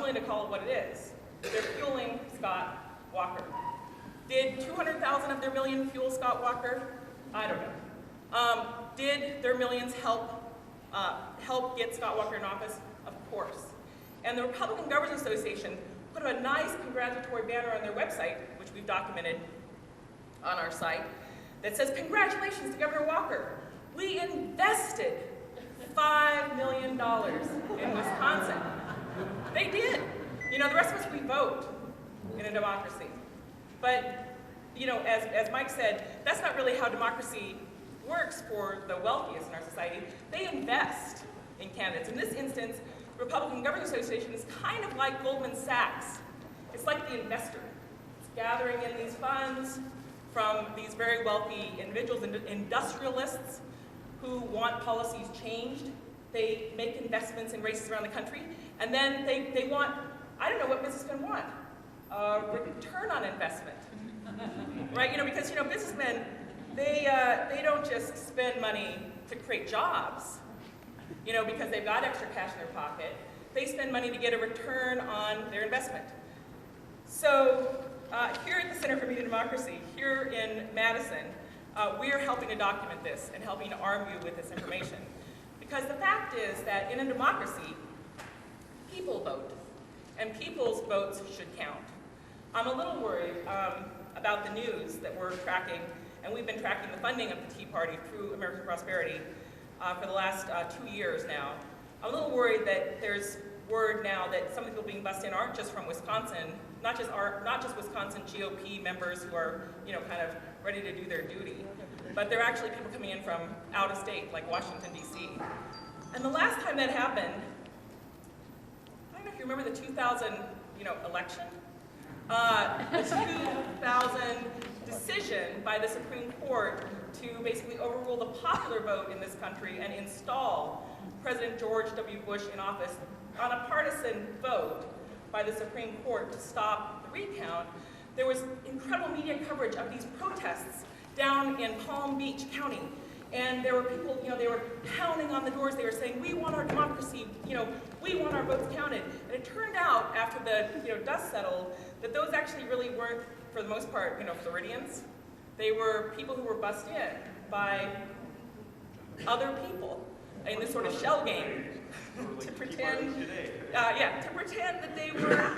willing to call it what it is. They're fueling Scott Walker. Did 200,000 of their million fuel Scott Walker? I don't know. Did their millions help get Scott Walker in office? Of course. And the Republican Governors Association put a nice congratulatory banner on their website, which we've documented on our site, that says, "Congratulations to Governor Walker. We invested $5 million in Wisconsin." They did. You know, the rest of us, we vote in a democracy. But, you know, as Mike said, that's not really how democracy works for the wealthiest in our society. They invest in candidates. In this instance, the Republican Governors Association is kind of like Goldman Sachs. It's like the investor. It's gathering in these funds from these very wealthy individuals, industrialists who want policies changed. They make investments in races around the country, and then they want, I don't know what businessmen want, a return on investment, right? You know, because, you know, businessmen, they don't just spend money to create jobs, you know, because they've got extra cash in their pocket. They spend money to get a return on their investment. So here at the Center for Media Democracy, here in Madison, we are helping to document this and helping to arm you with this information. Because the fact is that in a democracy, people vote, and people's votes should count. I'm a little worried about the news that we're tracking, and we've been tracking the funding of the Tea Party through American Prosperity for the last 2 years now. I'm a little worried that there's word now that some of the people being bussed in aren't just from Wisconsin, not just Wisconsin GOP members who are, you know, kind of ready to do their duty, but they're actually people coming in from out of state, like Washington, D.C. And the last time that happened, I don't know if you remember the 2000, election. The 2000 decision by the Supreme Court to basically overrule the popular vote in this country and install President George W. Bush in office on a partisan vote by the Supreme Court to stop the recount. There was incredible media coverage of these protests down in Palm Beach County. And there were people, they were pounding on the doors. They were saying, "We want our democracy, we want our votes counted." And it turned out, after the dust settled, that those actually really weren't, for the most part, Floridians. They were people who were bussed in by other people in this sort of shell game to pretend, to pretend that they were,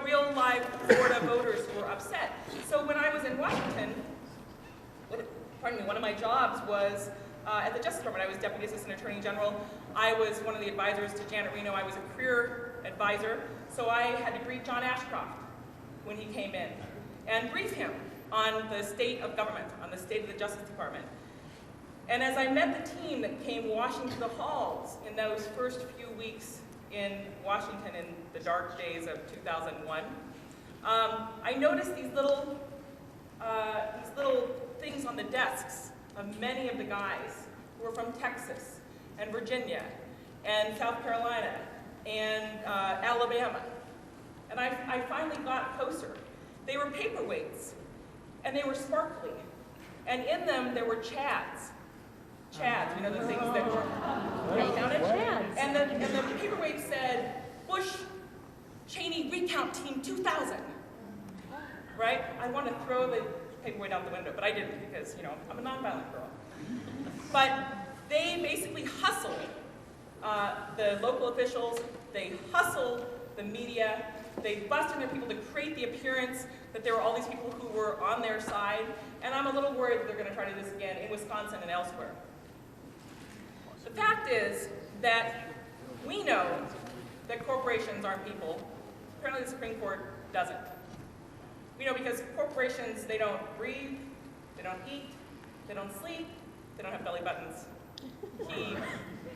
real live Florida voters who were upset. So when I was in Washington, one of my jobs was at the Justice Department. I was Deputy Assistant Attorney General. I was one of the advisors to Janet Reno. I was a career advisor, so I had to greet John Ashcroft when he came in and brief him on the state of government, on the state of the Justice Department. And as I met the team that came washing through the halls in those first few weeks in Washington in the dark days of 2001, I noticed these little things on the desks of many of the guys who were from Texas and Virginia and South Carolina and Alabama. And I finally got closer. They were paperweights, and they were sparkly. And in them, there were chads. Chads, the things that were counted. And the paperweight said, "Bush Cheney Recount Team 2000. Right? I want to throw the paperweight out the window, but I didn't because, I'm a nonviolent girl. But they basically hustled the local officials, they hustled the media, they busted their people to create the appearance that there were all these people who were on their side, and I'm a little worried that they're going to try to do this again in Wisconsin and elsewhere. The fact is that we know that corporations aren't people. Apparently the Supreme Court doesn't. We know because corporations, they don't breathe, they don't eat, they don't sleep, they don't have belly buttons.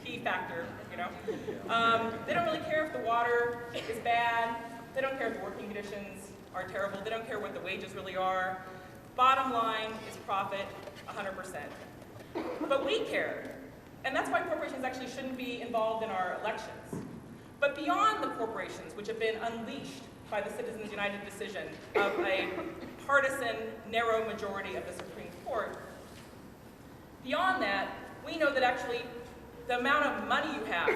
Key factor, They don't really care if the water is bad. They don't care if the working conditions are terrible. They don't care what the wages really are. Bottom line is profit, 100%. But we care. And that's why corporations actually shouldn't be involved in our elections. But beyond the corporations, which have been unleashed by the Citizens United decision of a partisan, narrow majority of the Supreme Court, beyond that, we know that actually the amount of money you have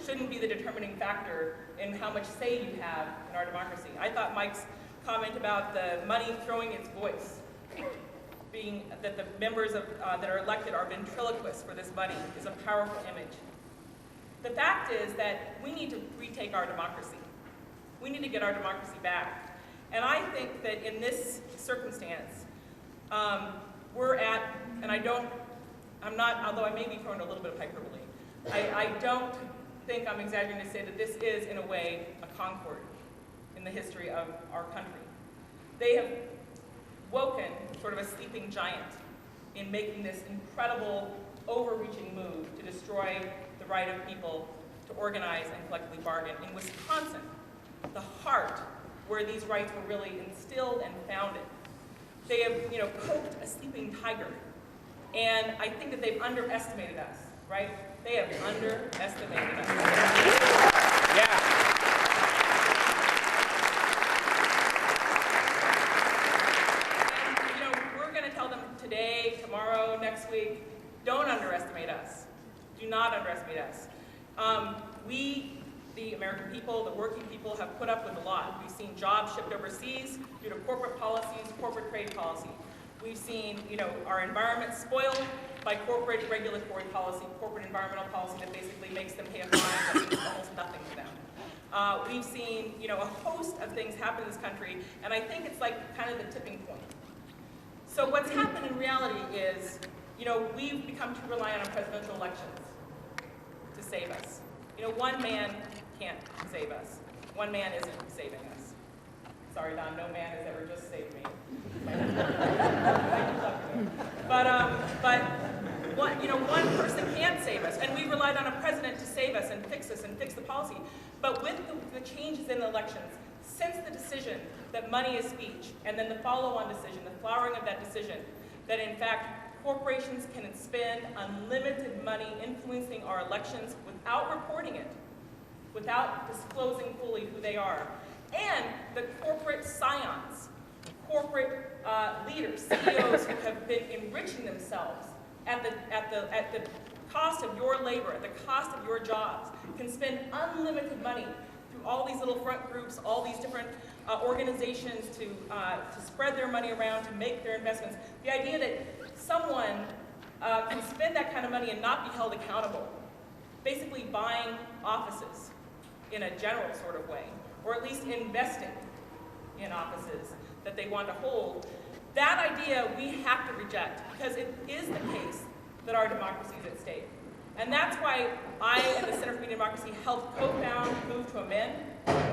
shouldn't be the determining factor in how much say you have in our democracy. I thought Mike's comment about the money throwing its voice, being that the members that are elected are ventriloquists for this money, is a powerful image. The fact is that we need to retake our democracy. We need to get our democracy back. And I think that in this circumstance, we're at, and I'm not, although I may be throwing a little bit of hyperbole, I don't think I'm exaggerating to say that this is, in a way, a concord in the history of our country. They have woken sort of a sleeping giant in making this incredible, overreaching move to destroy the right of people to organize and collectively bargain. In Wisconsin, the heart where these rights were really instilled and founded, they have, poked a sleeping tiger. And I think that they've underestimated us, right? They have underestimated us. Yeah. And, we're going to tell them today, tomorrow, next week, don't underestimate us. Do not underestimate us. We, the American people, the working people, have put up with a lot. We've seen jobs shipped overseas due to corporate policies, corporate trade policy. We've seen, our environment spoiled by corporate regulatory policy, corporate environmental policy that basically makes them pay a fine that means almost nothing to them. We've seen, a host of things happen in this country, and I think it's like kind of the tipping point. So what's happened in reality is, we've become too reliant on presidential elections to save us. One man can't save us. One man isn't saving us. Sorry, Don, no man has ever just saved me. But one person can't save us, and we relied on a president to save us and fix us and fix the policy. But with the changes in the elections, since the decision that money is speech, and then the follow-on decision, the flowering of that decision, that in fact corporations can spend unlimited money influencing our elections without reporting it, without disclosing fully who they are, and the corporate scions, corporate leaders, CEOs who have been enriching themselves at the cost of your labor, at the cost of your jobs, can spend unlimited money through all these little front groups, all these different organizations to spread their money around, to make their investments. The idea that someone can spend that kind of money and not be held accountable, basically buying offices in a general sort of way, or at least investing in offices that they want to hold, that idea we have to reject, because it is the case that our democracy is at stake. And that's why I and the Center for Media Democracy helped co-found Move to Amend.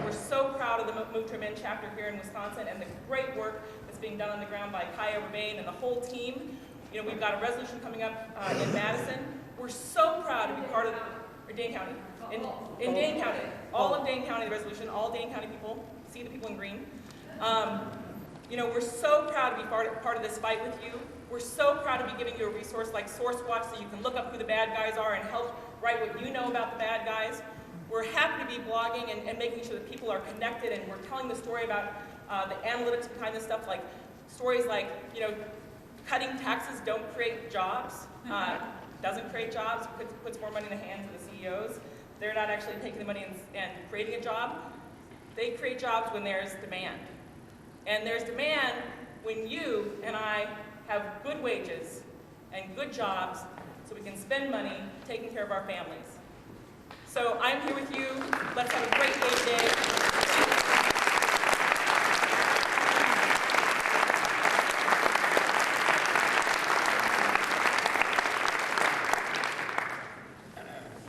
We're so proud of the Move to Amend chapter here in Wisconsin and the great work that's being done on the ground by Kaya Rebane and the whole team. We've got a resolution coming up in Madison. We're so proud to be part of or Dane County. In Dane County. All of Dane County, the resolution, all Dane County people, see the people in green. We're so proud to be part of this fight with you. We're so proud to be giving you a resource like SourceWatch so you can look up who the bad guys are and help write what you know about the bad guys. We're happy to be blogging and making sure that people are connected, and we're telling the story about the analytics behind this stuff, like stories like, cutting taxes don't create jobs, doesn't create jobs, puts more money in the hands of the CEOs. They're not actually taking the money and creating a job. They create jobs when there's demand. And there's demand when you and I have good wages and good jobs so we can spend money taking care of our families. So I'm here with you. Let's have a great day today.